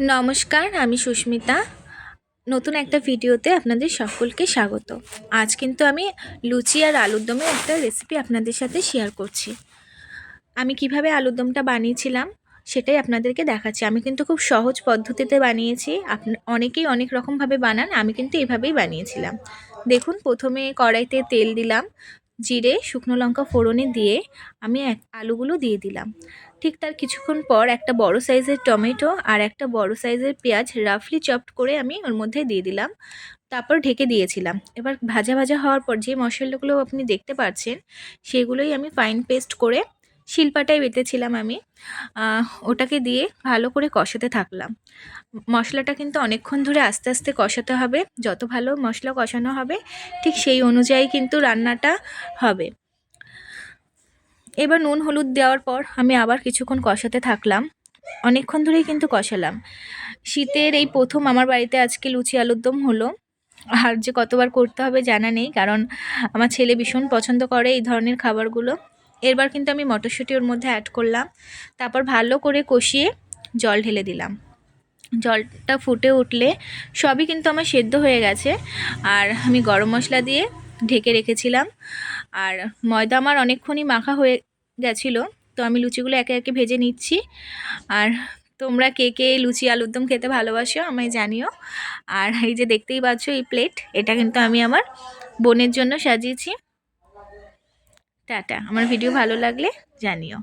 নমস্কার, আমি সুস্মিতা। নতুন একটা ভিডিওতে আপনাদের সকলকে স্বাগত। আজ কিন্তু আমি লুচি আর আলুর দমের একটা রেসিপি আপনাদের সাথে শেয়ার করছি। আমি কিভাবে আলুর দমটা বানিয়েছিলাম সেটাই আপনাদেরকে দেখাচ্ছি। আমি কিন্তু খুব সহজ পদ্ধতিতে বানিয়েছি। অনেকেই অনেক রকমভাবে বানান, আমি কিন্তু এভাবেই বানিয়েছিলাম। দেখুন, প্রথমে কড়াইতে তেল দিলাম, জিরে শুকনো লঙ্কা ফোড়নে দিয়ে আমি আলুগুলো দিয়ে দিলাম। ঠিক তার কিছুক্ষণ পর একটা বড় সাইজের টমেটো আর একটা বড় সাইজের পেঁয়াজ রাফলি চপড করে আমি ওর মধ্যে দিয়ে দিলাম। তারপর ঢেকে দিয়েছিলাম। এবার ভাজা ভাজা হওয়ার পর যে মশলাগুলো আপনি দেখতে পাচ্ছেন সেগুলোই আমি ফাইন পেস্ট করে শিলপাটায় বেটেছিলাম আমি, ওটাকে দিয়ে ভালো করে কষাতে থাকলাম। মশলাটা কিন্তু অনেকক্ষণ ধরে আস্তে আস্তে কষাতে হবে। যত ভালো মশলা কষানো হবে ঠিক সেই অনুযায়ী কিন্তু রান্নাটা হবে। এবার নুন হলুদ দেওয়ার পর আমি আবার কিছুক্ষণ কষাতে থাকলাম। অনেকক্ষণ ধরেই কিন্তু কষালাম। শীতের এই প্রথম আমার বাড়িতে আজকে লুচি আলুর দম হলো। আর যে কতবার করতে হবে জানা নেই, কারণ আমার ছেলে ভীষণ পছন্দ করে এই ধরনের খাবারগুলো। এবার কিন্তু আমি মটরশুঁটি ওর মধ্যে অ্যাড করলাম। তারপর ভালো করে কষিয়ে জল ঢেলে দিলাম। জলটা ফুটে উঠলে সবই কিন্তু আমার সেদ্ধ হয়ে গেছে। আর আমি গরম মশলা দিয়ে ঢেকে রেখেছিলাম। আর ময়দা আমার অনেকক্ষণই মাখা হয়ে গেছিলো, তো আমি লুচিগুলো একে একে ভেজে নিচ্ছি। আর তোমরা কে কে লুচি আলুর দম খেতে ভালোবাসো আমায় জানিও। আর এই যে দেখতেই পাচ্ছ এই প্লেট, এটা কিন্তু আমি আমার বোনের জন্য সাজিয়েছি। টাটা। আমার ভিডিও ভালো লাগলে জানিও।